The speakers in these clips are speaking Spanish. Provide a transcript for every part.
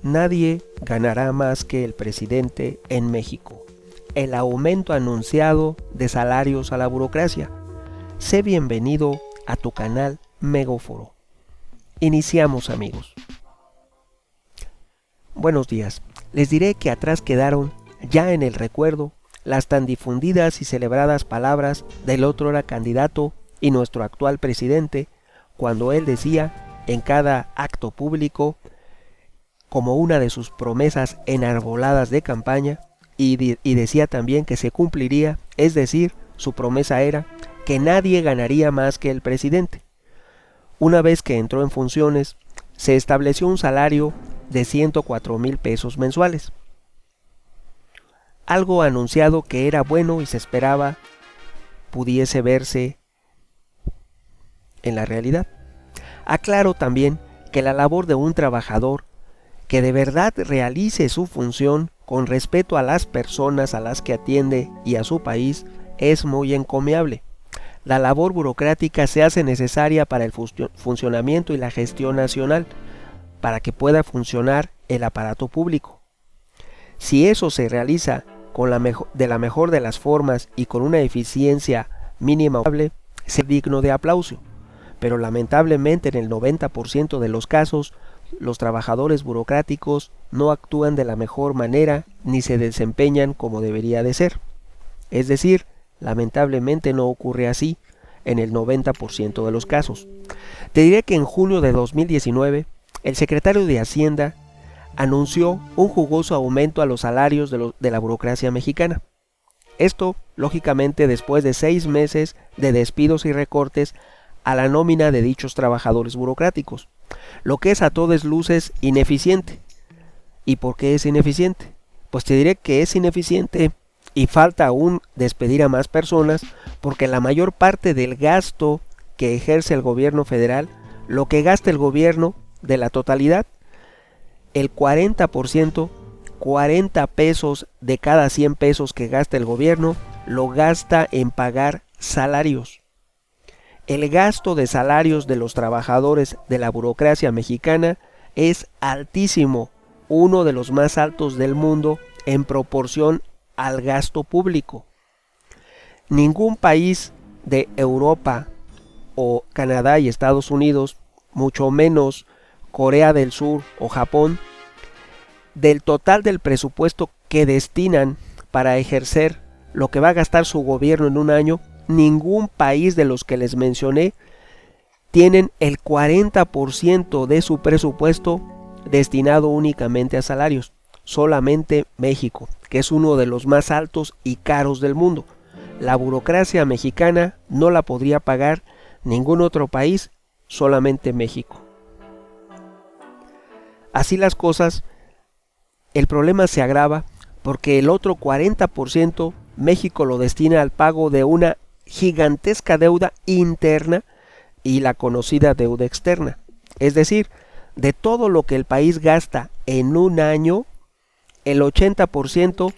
Nadie ganará más que el presidente en México. El aumento anunciado de salarios a la burocracia. Sé bienvenido a tu canal Megóforo. Iniciamos, amigos. Buenos días. Les diré que atrás quedaron, ya en el recuerdo, las tan difundidas y celebradas palabras del otrora candidato y nuestro actual presidente, cuando él decía en cada acto público, como una de sus promesas enarboladas de campaña, y decía también que se cumpliría, es decir, su promesa era que nadie ganaría más que el presidente. Una vez que entró en funciones, se estableció un salario de 104,000 pesos mensuales. Algo anunciado que era bueno y se esperaba pudiese verse en la realidad. Aclaro también que la labor de un trabajador que de verdad realice su función con respeto a las personas a las que atiende y a su país es muy encomiable. La labor burocrática se hace necesaria para el funcionamiento y la gestión nacional, para que pueda funcionar el aparato público. Si eso se realiza de la mejor de las formas y con una eficiencia mínima, es digno de aplauso. Pero lamentablemente en el 90% de los casos, los trabajadores burocráticos no actúan de la mejor manera ni se desempeñan como debería de ser. Es decir, lamentablemente no ocurre así en el 90% de los casos. Te diré que en junio de 2019, el secretario de Hacienda anunció un jugoso aumento a los salarios de la burocracia mexicana. Esto, lógicamente, después de 6 meses de despidos y recortes a la nómina de dichos trabajadores burocráticos, lo que es a todas luces ineficiente. ¿Y por qué es ineficiente? Pues te diré que es ineficiente y falta aún despedir a más personas porque la mayor parte del gasto que ejerce el gobierno federal, lo que gasta el gobierno de la totalidad, el 40%, 40 pesos de cada 100 pesos que gasta el gobierno, lo gasta en pagar salarios. El gasto de salarios de los trabajadores de la burocracia mexicana es altísimo, uno de los más altos del mundo en proporción al gasto público. Ningún país de Europa o Canadá y Estados Unidos, mucho menos Corea del Sur o Japón, del total del presupuesto que destinan para ejercer lo que va a gastar su gobierno en un año, ningún país de los que les mencioné tienen el 40% de su presupuesto destinado únicamente a salarios. Solamente México, que es uno de los más altos y caros del mundo. La burocracia mexicana no la podría pagar ningún otro país, solamente México. Así las cosas, el problema se agrava porque el otro 40% México lo destina al pago de una gigantesca deuda interna y la conocida deuda externa. Es decir, de todo lo que el país gasta en un año, el 80%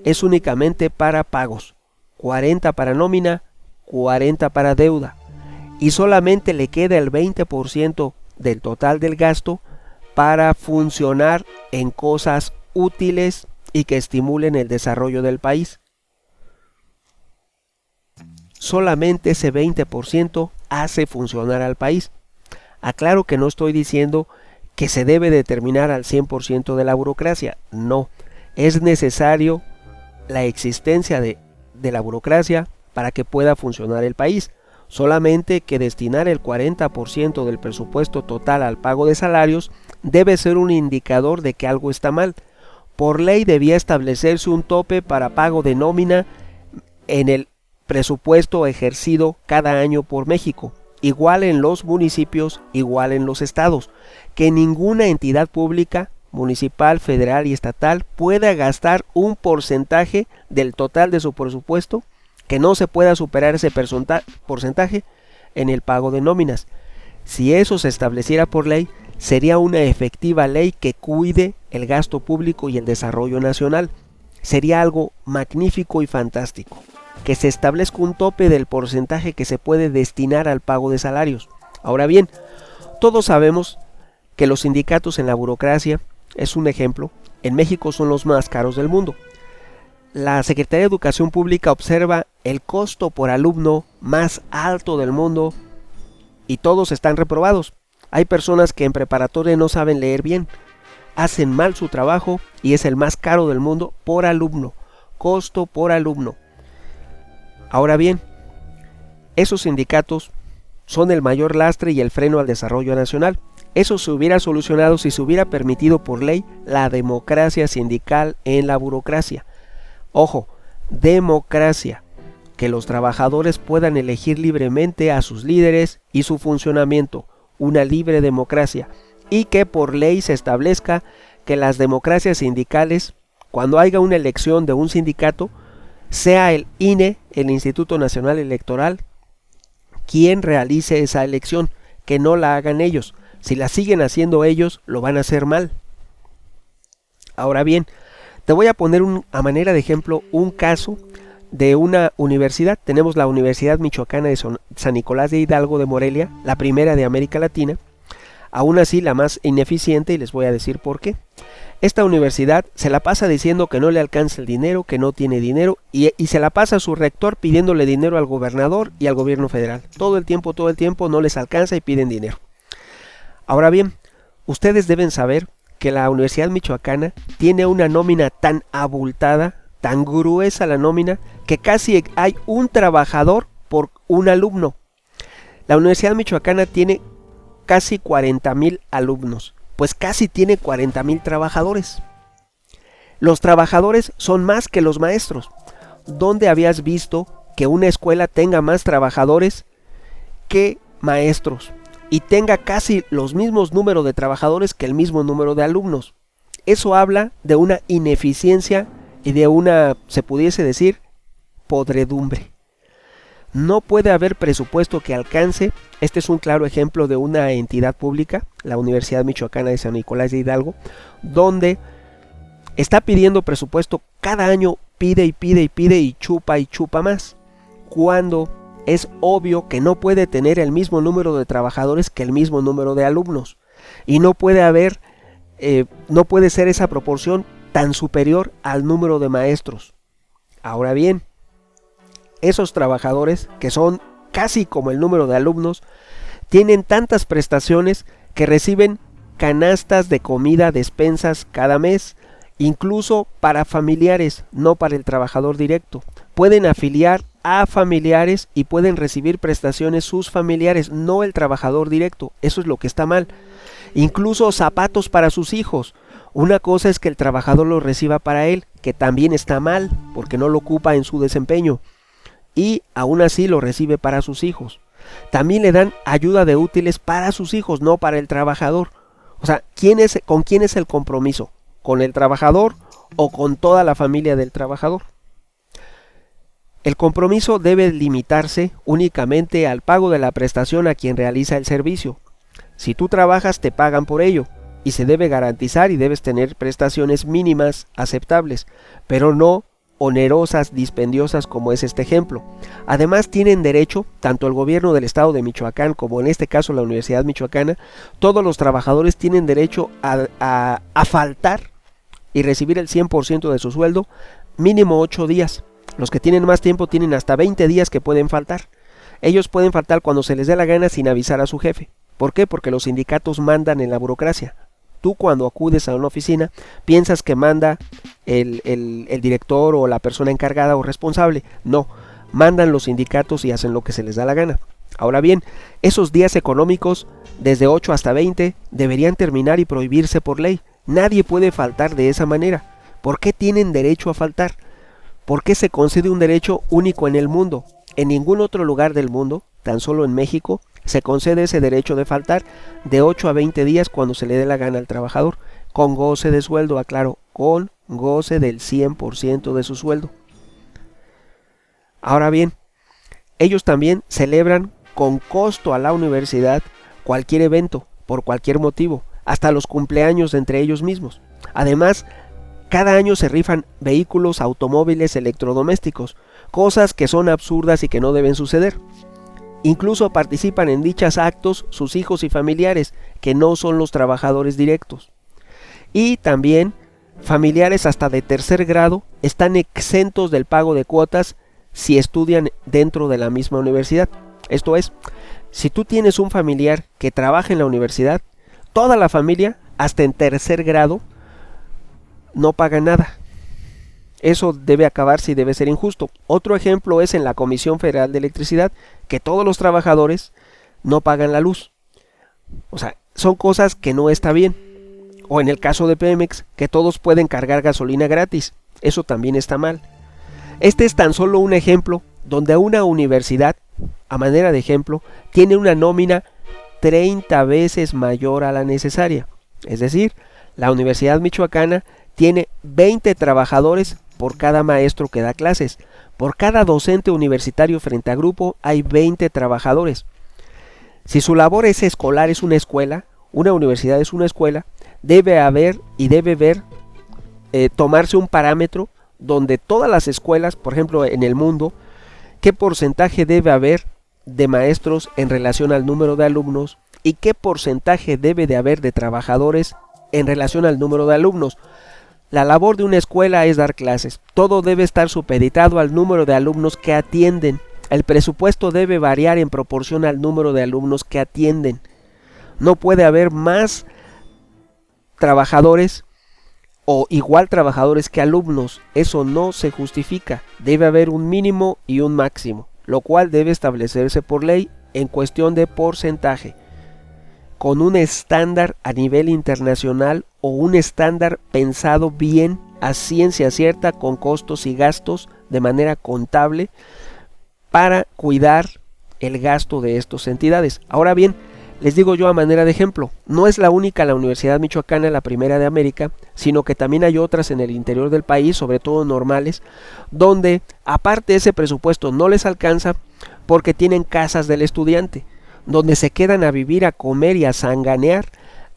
es únicamente para pagos, 40% para nómina, 40% para deuda, y solamente le queda el 20% del total del gasto para funcionar en cosas útiles y que estimulen el desarrollo del país. Solamente ese 20% hace funcionar al país. Aclaro que no estoy diciendo que se debe determinar al 100% de la burocracia. No, es necesario la existencia de la burocracia para que pueda funcionar el país. Solamente que destinar el 40% del presupuesto total al pago de salarios debe ser un indicador de que algo está mal. Por ley debía establecerse un tope para pago de nómina en el presupuesto ejercido cada año por México, igual en los municipios, igual en los estados, que ninguna entidad pública, municipal, federal y estatal pueda gastar un porcentaje del total de su presupuesto, que no se pueda superar ese porcentaje en el pago de nóminas. Si eso se estableciera por ley, sería una efectiva ley que cuide el gasto público y el desarrollo nacional. Sería algo magnífico y fantástico, que se establezca un tope del porcentaje que se puede destinar al pago de salarios. Ahora bien, todos sabemos que los sindicatos en la burocracia es un ejemplo, en México son los más caros del mundo. La Secretaría de Educación Pública observa el costo por alumno más alto del mundo y todos están reprobados. Hay personas que en preparatoria no saben leer bien, hacen mal su trabajo y es el más caro del mundo por alumno, costo por alumno. Ahora bien, esos sindicatos son el mayor lastre y el freno al desarrollo nacional. Eso se hubiera solucionado si se hubiera permitido por ley la democracia sindical en la burocracia. Ojo, democracia, que los trabajadores puedan elegir libremente a sus líderes y su funcionamiento, una libre democracia, y que por ley se establezca que las democracias sindicales, cuando haya una elección de un sindicato, sea el INE, el Instituto Nacional Electoral, quien realice esa elección, que no la hagan ellos. Si la siguen haciendo ellos, lo van a hacer mal. Ahora bien, te voy a poner a manera de ejemplo un caso de una universidad. Tenemos la Universidad Michoacana de San Nicolás de Hidalgo de Morelia, la primera de América Latina, aún así la más ineficiente, y les voy a decir por qué. Esta universidad se la pasa diciendo que no le alcanza el dinero, que no tiene dinero, y se la pasa a su rector pidiéndole dinero al gobernador y al gobierno federal. Todo el tiempo no les alcanza y piden dinero. Ahora bien, ustedes deben saber que la Universidad Michoacana tiene una nómina tan abultada, tan gruesa la nómina, que casi hay un trabajador por un alumno. La Universidad Michoacana tiene casi 40,000 alumnos, pues casi tiene 40,000 trabajadores. Los trabajadores son más que los maestros. ¿Dónde habías visto que una escuela tenga más trabajadores que maestros y tenga casi los mismos números de trabajadores que el mismo número de alumnos? Eso habla de una ineficiencia y de una, se pudiese decir, podredumbre. No puede haber presupuesto que alcance. Este es un claro ejemplo de una entidad pública, la Universidad Michoacana de San Nicolás de Hidalgo, donde está pidiendo presupuesto cada año, pide y chupa más, cuando es obvio que no puede tener el mismo número de trabajadores que el mismo número de alumnos, y no puede haber, no puede ser esa proporción tan superior al número de maestros. Ahora bien, esos trabajadores, que son casi como el número de alumnos, tienen tantas prestaciones que reciben canastas de comida, despensas cada mes, incluso para familiares, no para el trabajador directo. Pueden afiliar a familiares y pueden recibir prestaciones sus familiares, no el trabajador directo. Eso es lo que está mal. Incluso zapatos para sus hijos. Una cosa es que el trabajador lo reciba para él, que también está mal, porque no lo ocupa en su desempeño, y aún así lo recibe para sus hijos. También le dan ayuda de útiles para sus hijos, no para el trabajador. O sea, ¿con quién es el compromiso? ¿Con el trabajador o con toda la familia del trabajador? El compromiso debe limitarse únicamente al pago de la prestación a quien realiza el servicio. Si tú trabajas, te pagan por ello, y se debe garantizar y debes tener prestaciones mínimas aceptables, pero no onerosas, dispendiosas como es este ejemplo. Además tienen derecho, tanto el gobierno del estado de Michoacán como en este caso la Universidad Michoacana, todos los trabajadores tienen derecho a faltar y recibir el 100% de su sueldo, mínimo 8 días. Los que tienen más tiempo tienen hasta 20 días que pueden faltar. Ellos pueden faltar cuando se les dé la gana sin avisar a su jefe. ¿Por qué? Porque los sindicatos mandan en la burocracia. Tú cuando acudes a una oficina piensas que manda el director o la persona encargada o responsable. No, mandan los sindicatos y hacen lo que se les da la gana. Ahora bien, esos días económicos, desde 8 hasta 20, deberían terminar y prohibirse por ley. Nadie puede faltar de esa manera. ¿Por qué tienen derecho a faltar? ¿Por qué se concede un derecho único en el mundo? En ningún otro lugar del mundo, tan solo en México, se concede ese derecho de faltar de 8 a 20 días cuando se le dé la gana al trabajador, con goce de sueldo, aclaro, con goce del 100% de su sueldo. Ahora bien, ellos también celebran con costo a la universidad cualquier evento, por cualquier motivo, hasta los cumpleaños entre ellos mismos. Además, cada año se rifan vehículos, automóviles, electrodomésticos, cosas que son absurdas y que no deben suceder. Incluso participan en dichos actos sus hijos y familiares, que no son los trabajadores directos. Y también familiares hasta de tercer grado están exentos del pago de cuotas si estudian dentro de la misma universidad. Esto es, si tú tienes un familiar que trabaja en la universidad, toda la familia, hasta en tercer grado, no paga nada. Eso debe acabarse y debe ser injusto. Otro ejemplo es en la Comisión Federal de Electricidad, que todos los trabajadores no pagan la luz. O sea, son cosas que no está bien. O en el caso de Pemex, que todos pueden cargar gasolina gratis. Eso también está mal. Este es tan solo un ejemplo donde una universidad, a manera de ejemplo, tiene una nómina 30 veces mayor a la necesaria. Es decir, la Universidad Michoacana tiene 20 trabajadores por cada maestro que da clases. Por cada docente universitario frente a grupo hay 20 trabajadores. Si su labor es escolar, es una escuela, una universidad es una escuela, debe haber y debe ver, tomarse un parámetro donde todas las escuelas, por ejemplo en el mundo, qué porcentaje debe haber de maestros en relación al número de alumnos y qué porcentaje debe de haber de trabajadores en relación al número de alumnos. La labor de una escuela es dar clases. Todo debe estar supeditado al número de alumnos que atienden. El presupuesto debe variar en proporción al número de alumnos que atienden. No puede haber más trabajadores o igual trabajadores que alumnos. Eso no se justifica. Debe haber un mínimo y un máximo, lo cual debe establecerse por ley en cuestión de porcentaje, con un estándar a nivel internacional o un estándar pensado bien a ciencia cierta con costos y gastos de manera contable para cuidar el gasto de estas entidades. Ahora bien, les digo yo a manera de ejemplo, no es la única la Universidad Michoacana, la primera de América, sino que también hay otras en el interior del país, sobre todo normales, donde aparte ese presupuesto no les alcanza porque tienen casas del estudiante, donde se quedan a vivir, a comer y a sanganear,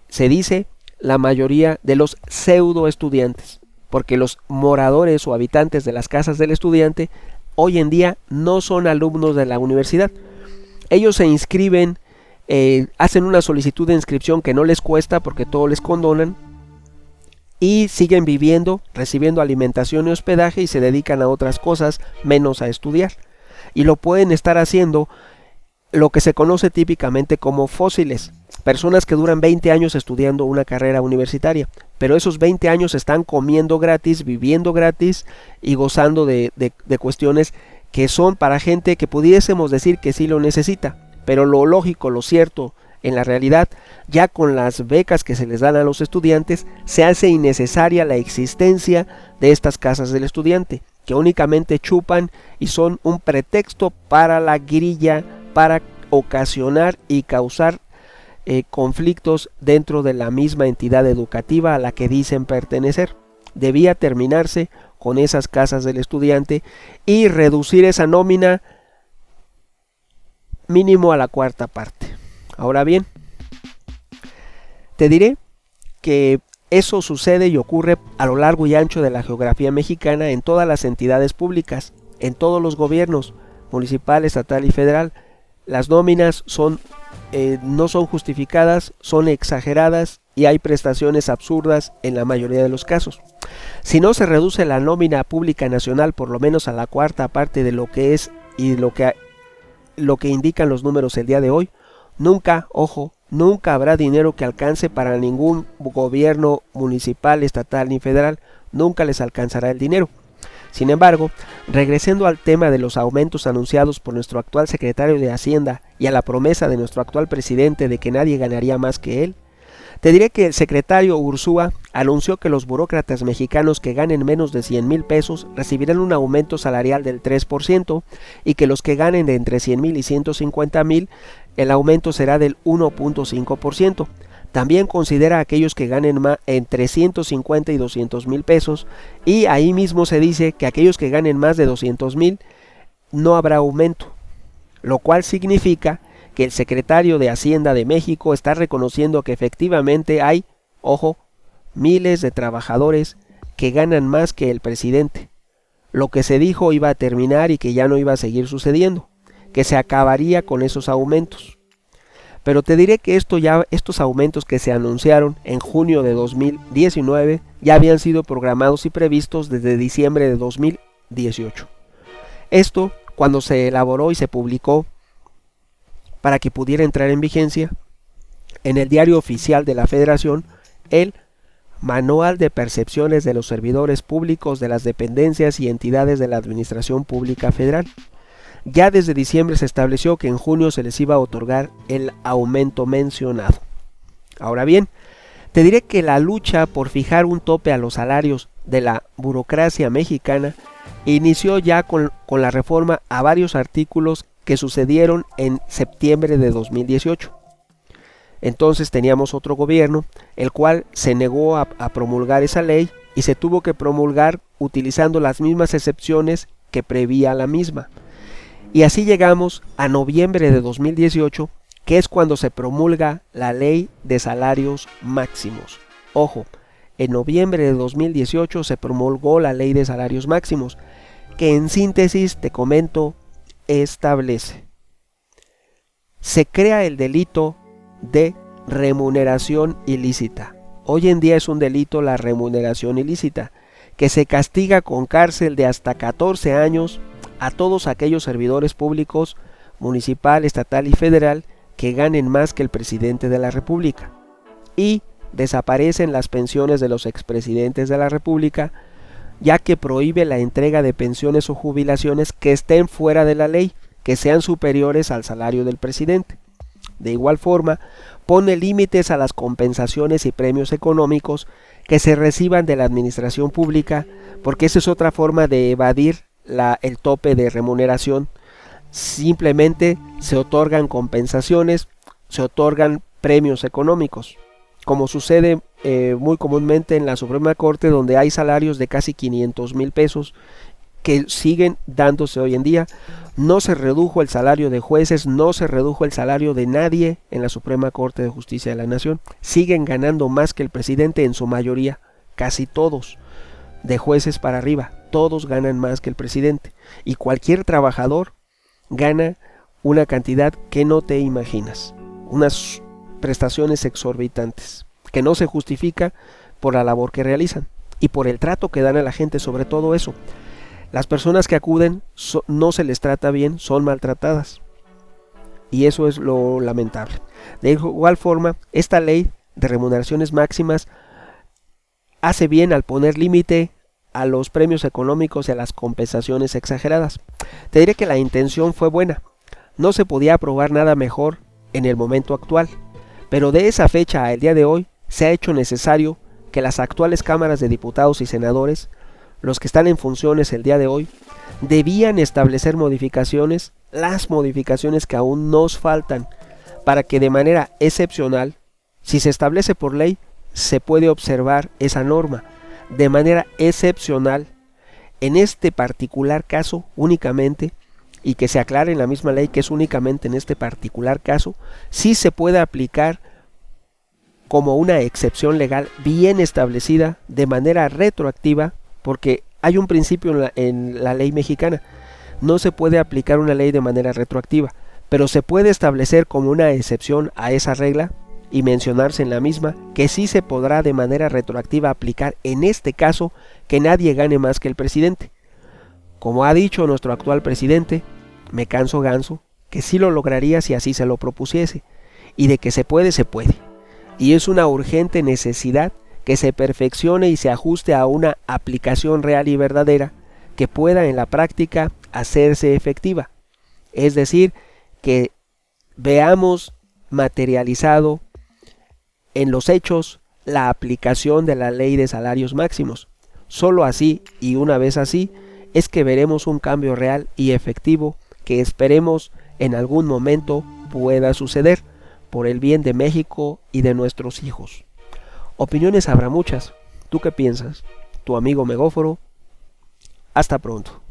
se dice, la mayoría de los pseudo estudiantes, porque los moradores o habitantes de las casas del estudiante hoy en día no son alumnos de la universidad. Ellos se inscriben, hacen una solicitud de inscripción que no les cuesta porque todo les condonan y siguen viviendo, recibiendo alimentación y hospedaje y se dedican a otras cosas menos a estudiar. Y lo pueden estar haciendo lo que se conoce típicamente como fósiles, personas que duran 20 años estudiando una carrera universitaria, pero esos 20 años están comiendo gratis, viviendo gratis y gozando de cuestiones que son para gente que pudiésemos decir que sí lo necesita, pero lo lógico, lo cierto, en la realidad, ya con las becas que se les dan a los estudiantes, se hace innecesaria la existencia de estas casas del estudiante, que únicamente chupan y son un pretexto para la grilla, para ocasionar y causar conflictos dentro de la misma entidad educativa a la que dicen pertenecer. Debía terminarse con esas casas del estudiante y reducir esa nómina mínimo a la cuarta parte. Ahora bien, te diré que eso sucede y ocurre a lo largo y ancho de la geografía mexicana en todas las entidades públicas, en todos los gobiernos, municipal, estatal y federal. Las nóminas no son justificadas, son exageradas y hay prestaciones absurdas en la mayoría de los casos. Si no se reduce la nómina pública nacional por lo menos a la cuarta parte de lo que es y lo que indican los números el día de hoy, nunca, ojo, nunca habrá dinero que alcance para ningún gobierno municipal, estatal ni federal, nunca les alcanzará el dinero. Sin embargo, regresando al tema de los aumentos anunciados por nuestro actual secretario de Hacienda y a la promesa de nuestro actual presidente de que nadie ganaría más que él, te diré que el secretario Ursúa anunció que los burócratas mexicanos que ganen menos de 100,000 pesos recibirán un aumento salarial del 3% y que los que ganen de entre 100,000 y 150,000 el aumento será del 1.5%. También considera a aquellos que ganen entre 150 y 200,000 pesos y ahí mismo se dice que aquellos que ganen más de 200,000 no habrá aumento, lo cual significa que el secretario de Hacienda de México está reconociendo que efectivamente hay, ojo, miles de trabajadores que ganan más que el presidente. Lo que se dijo iba a terminar y que ya no iba a seguir sucediendo, que se acabaría con esos aumentos. Pero te diré que estos aumentos que se anunciaron en junio de 2019 ya habían sido programados y previstos desde diciembre de 2018. Esto, cuando se elaboró y se publicó para que pudiera entrar en vigencia en el diario oficial de la Federación, el Manual de Percepciones de los Servidores Públicos de las Dependencias y Entidades de la Administración Pública Federal. Ya desde diciembre se estableció que en junio se les iba a otorgar el aumento mencionado. Ahora bien, te diré que la lucha por fijar un tope a los salarios de la burocracia mexicana inició ya con la reforma a varios artículos que sucedieron en septiembre de 2018. Entonces teníamos otro gobierno, el cual se negó a promulgar esa ley y se tuvo que promulgar utilizando las mismas excepciones que prevía la misma. Y así llegamos a noviembre de 2018, que es cuando se promulga la Ley de Salarios Máximos. Ojo, en noviembre de 2018 se promulgó la Ley de Salarios Máximos, que en síntesis te comento, establece: se crea el delito de remuneración ilícita. Hoy en día es un delito la remuneración ilícita, que se castiga con cárcel de hasta 14 años a todos aquellos servidores públicos, municipal, estatal y federal, que ganen más que el presidente de la República. Y desaparecen las pensiones de los expresidentes de la República, ya que prohíbe la entrega de pensiones o jubilaciones que estén fuera de la ley, que sean superiores al salario del presidente. De igual forma, pone límites a las compensaciones y premios económicos que se reciban de la administración pública, porque esa es otra forma de evadir el tope de remuneración. Simplemente se otorgan compensaciones, se otorgan premios económicos, como sucede muy comúnmente en la Suprema Corte, donde hay salarios de casi 500,000 pesos que siguen dándose hoy en día. No se redujo el salario de jueces, no se redujo el salario de nadie en la Suprema Corte de Justicia de la Nación. Siguen ganando más que el presidente en su mayoría, casi todos, de jueces para arriba, todos ganan más que el presidente. Y cualquier trabajador gana una cantidad que no te imaginas, unas prestaciones exorbitantes, que no se justifica por la labor que realizan y por el trato que dan a la gente. Sobre todo eso, las personas que acuden no se les trata bien, son maltratadas, y eso es lo lamentable. De igual forma, esta ley de remuneraciones máximas hace bien al poner límite a los premios económicos y a las compensaciones exageradas. Te diré que la intención fue buena, no se podía aprobar nada mejor en el momento actual, pero de esa fecha al día de hoy se ha hecho necesario que las actuales cámaras de diputados y senadores, los que están en funciones el día de hoy, debían establecer modificaciones, las modificaciones que aún nos faltan, para que de manera excepcional, si se establece por ley, se puede observar esa norma. De manera excepcional, en este particular caso únicamente, y que se aclare en la misma ley que es únicamente en este particular caso, sí se puede aplicar como una excepción legal bien establecida de manera retroactiva, porque hay un principio en la ley mexicana: no se puede aplicar una ley de manera retroactiva, pero se puede establecer como una excepción a esa regla y mencionarse en la misma que sí se podrá de manera retroactiva aplicar en este caso que nadie gane más que el presidente. Como ha dicho nuestro actual presidente, me canso ganso, que sí lo lograría si así se lo propusiese, y de que se puede, se puede. Y es una urgente necesidad que se perfeccione y se ajuste a una aplicación real y verdadera que pueda en la práctica hacerse efectiva. Es decir, que veamos materializado en los hechos la aplicación de la ley de salarios máximos. Solo así, y una vez así, es que veremos un cambio real y efectivo que esperemos en algún momento pueda suceder por el bien de México y de nuestros hijos. Opiniones habrá muchas. ¿Tú qué piensas? Tu amigo Megóforo. Hasta pronto.